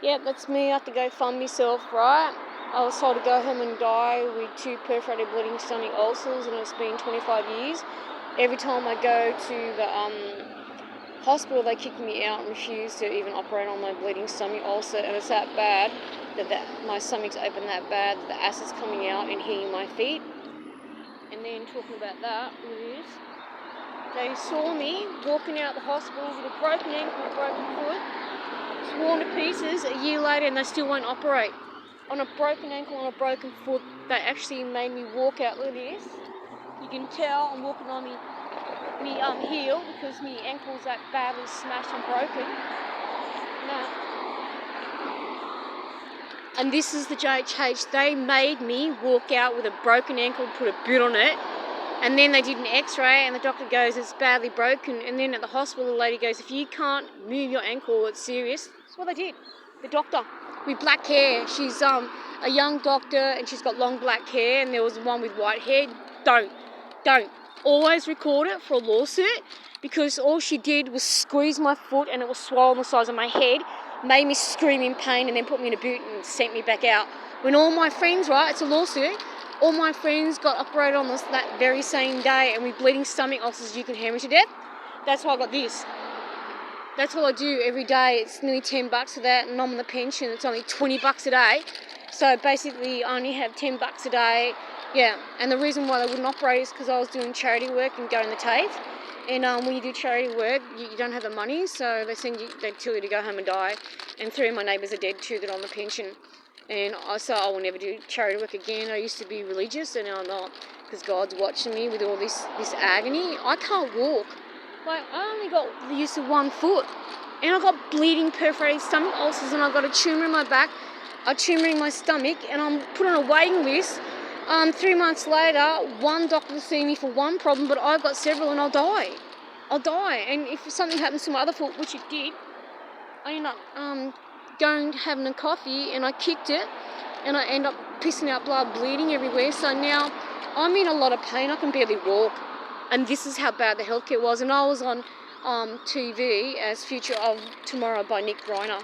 Yep, that's me. I have to go fund myself, right? I was told to go home and die with 2 perforated bleeding stomach ulcers, and it's been 25 years. Every time I go to the hospital, they kick me out and refuse to even operate on my bleeding stomach ulcer, and it's that bad that my stomach's open that bad that the acid's coming out and hitting my feet. And then talking about that, they saw me walking out the hospital with a broken ankle, a broken foot, torn to pieces a year later, and they still won't operate. On a broken ankle, on a broken foot, they actually made me walk out. Look at this. You can tell I'm walking on me heel because my ankle's that badly smashed and broken. Now, and this is the JHH. They made me walk out with a broken ankle, put a boot on it, and then they did an x-ray and the doctor goes, it's badly broken. And then at the hospital, the lady goes, if you can't move your ankle, it's serious. That's what they did. The doctor with black hair. She's a young doctor and she's got long black hair, and there was one with white hair. Don't. Always record it for a lawsuit, because all she did was squeeze my foot and it was swollen the size of my head, made me scream in pain, and then put me in a boot and sent me back out. When all my friends, right, it's a lawsuit, all my friends got operated on that very same day, and with bleeding stomach ulcers you can hemorrhage to death. That's why I got this. That's all I do every day. It's nearly $10 for that, and I'm on the pension. It's only $20 a day. So basically I only have $10 a day. Yeah, and the reason why they wouldn't operate is because I was doing charity work and going to TAFE. And when you do charity work, you don't have the money, so they tell you to go home and die. And 3 of my neighbours are dead too that are on the pension. And I will never do charity work again. I used to be religious, and now I'm not, because God's watching me with all this agony. I can't walk. Like, I only got the use of one foot, and I got bleeding perforated stomach ulcers, and I got a tumour in my back, a tumour in my stomach, and I'm put on a waiting list. 3 months later, one doctor will see me for one problem, but I've got several, and I'll die. And if something happens to my other foot, which it did, I end up going having a coffee, and I kicked it, and I end up pissing out blood, bleeding everywhere. So now I'm in a lot of pain. I can barely walk, and this is how bad the healthcare was. And I was on TV as Future of Tomorrow by Nick Griner,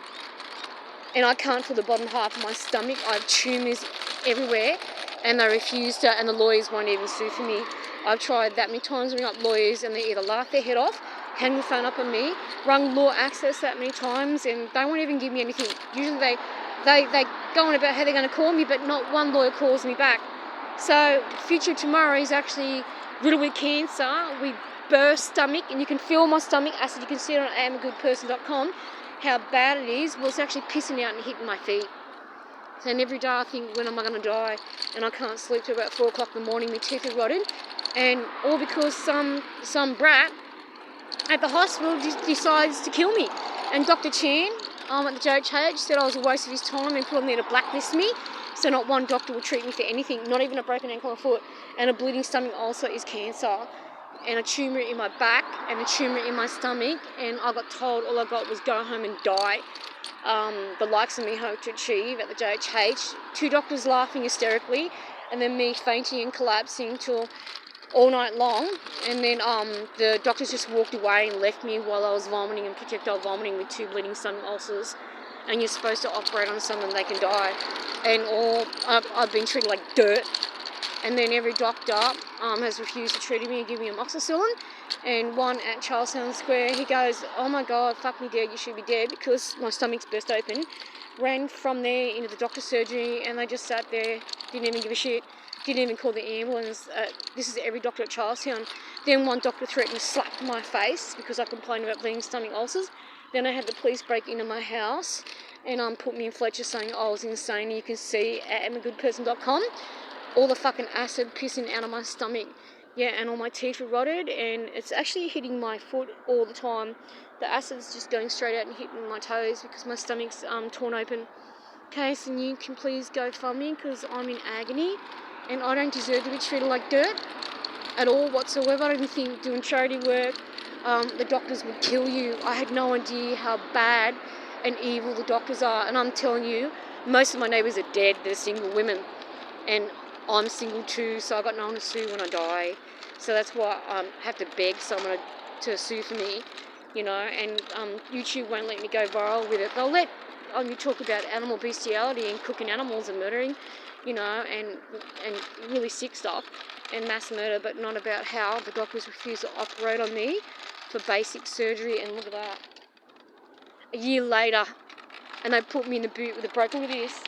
and I can't feel the bottom half of my stomach. I have tumours everywhere, and they refuse to, and the lawyers won't even sue for me. I've tried that many times to ring up lawyers, and they either laugh their head off, hang the phone up on me, rung Law Access that many times, and they won't even give me anything. Usually they go on about how they're going to call me, but not one lawyer calls me back. So Future Tomorrow is actually riddled with cancer, with burst stomach, and you can feel my stomach acid. You can see it on amagoodperson.com, how bad it is. Well, it's actually pissing out and hitting my feet. And every day I think, when am I going to die? And I can't sleep till about 4 o'clock in the morning. My teeth are rotted. And all because some brat at the hospital decides to kill me. And Dr. Chan at the JHH said I was a waste of his time and put him there to blacklist me. So not one doctor will treat me for anything, not even a broken ankle or foot. And a bleeding stomach ulcer is cancer. And a tumour in my back and a tumour in my stomach. And I got told all I got was go home and die. The likes of me hope to achieve at the JHH. 2 doctors laughing hysterically, and then me fainting and collapsing till all night long. And then the doctors just walked away and left me while I was vomiting and projectile vomiting with 2 bleeding stomach ulcers. And you're supposed to operate on someone, they can die. And I've been treated like dirt. And then every doctor has refused to treat me and give me amoxicillin. And one at Charlestown Square, he goes, oh my God, fuck me dead, you should be dead, because my stomach's burst open. Ran from there into the doctor's surgery, and they just sat there, didn't even give a shit, didn't even call the ambulance. This is every doctor at Charlestown. Then one doctor threatened to slap my face because I complained about bleeding stomach ulcers. Then I had the police break into my house and put me in Fletcher saying I was insane. You can see at amagoodperson.com all the fucking acid pissing out of my stomach. Yeah, and all my teeth are rotted, and it's actually hitting my foot all the time. The acid's just going straight out and hitting my toes because my stomach's torn open. Okay, so you can please go fund me, because I'm in agony, and I don't deserve to be treated like dirt at all whatsoever. I don't think doing charity work, the doctors would kill you. I had no idea how bad and evil the doctors are, and I'm telling you, most of my neighbours are dead. They're single women, and I'm single too, so I've got no one to sue when I die. So that's why I have to beg someone to sue for me, and YouTube won't let me go viral with it. They'll let you talk about animal bestiality and cooking animals and murdering, you know, and really sick stuff and mass murder, but not about how the doctors refused to operate on me for basic surgery. And look at that. A year later, and they put me in the boot with a broken. Look at this.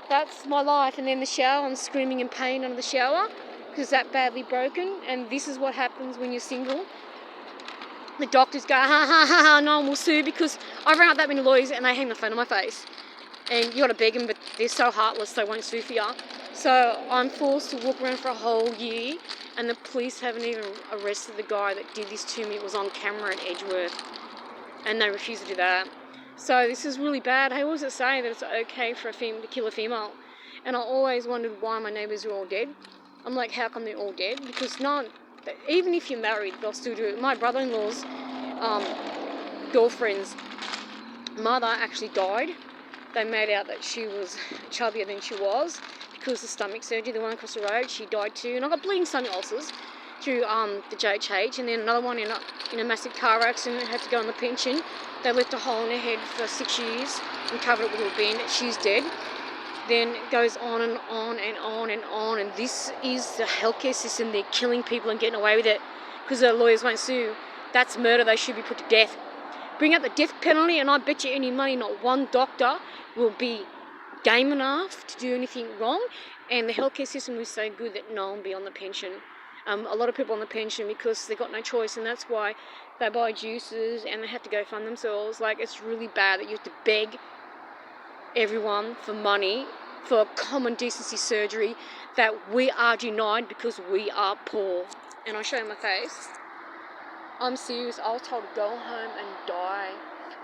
That's my life. And then the shower, I'm screaming in pain under the shower because that badly broken. And this is what happens when you're single. The doctors go, ha ha ha ha, no one will sue, because I ran up that many lawyers and they hang the phone on my face. And you got to beg them, but they're so heartless they won't sue for you. So I'm forced to walk around for a whole year, and the police haven't even arrested the guy that did this to me. It was on camera at Edgeworth, and they refused to do that. So this is really bad. How was it saying that it's okay for a female to kill a female? And I always wondered why my neighbours are all dead. I'm like, how come they're all dead? Because even if you're married, they'll still do it. My brother-in-law's girlfriend's mother actually died. They made out that she was chubbier than she was because of stomach surgery. The one across the road, she died too. And I got bleeding stomach ulcers through the JHH, and then another one in a massive car accident, had to go on the pension. They left a hole in her head for 6 years and covered it with a band. She's dead. Then it goes on and on and on and on, and this is the healthcare system. They're killing people and getting away with it because the lawyers won't sue. That's murder. They should be put to death. Bring out the death penalty, and I bet you any money not one doctor will be game enough to do anything wrong. And the healthcare system is so good that no one will be on the pension. A lot of people on the pension because they've got no choice, and that's why they buy juices and they have to go fund themselves. Like, it's really bad that you have to beg everyone for money for common decency surgery that we are denied because we are poor. And I'll show you my face. I'm serious. I was told to go home and die.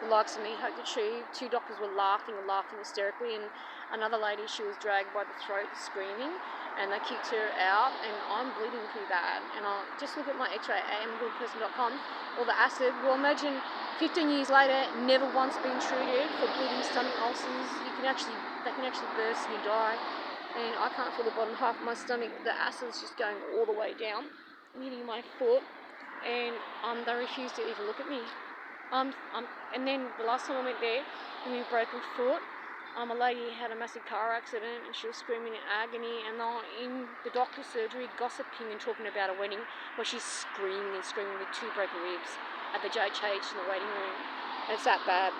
The likes of me hoped to achieve. 2 doctors were laughing hysterically, and another lady, she was dragged by the throat screaming, and they kicked her out, and I'm bleeding pretty bad. And I just look at my x-ray, amgoodperson.com, all the acid. Well, imagine 15 years later, never once been treated for bleeding stomach ulcers. They can actually burst and you die. And I can't feel the bottom half of my stomach. The acid's just going all the way down, hitting my foot, and they refuse to even look at me. And then the last time I went there, with my broken foot, a lady had a massive car accident and she was screaming in agony, and they were in the doctor's surgery gossiping and talking about a wedding where she's screaming with 2 broken ribs at the JHH in the waiting room. And it's that bad.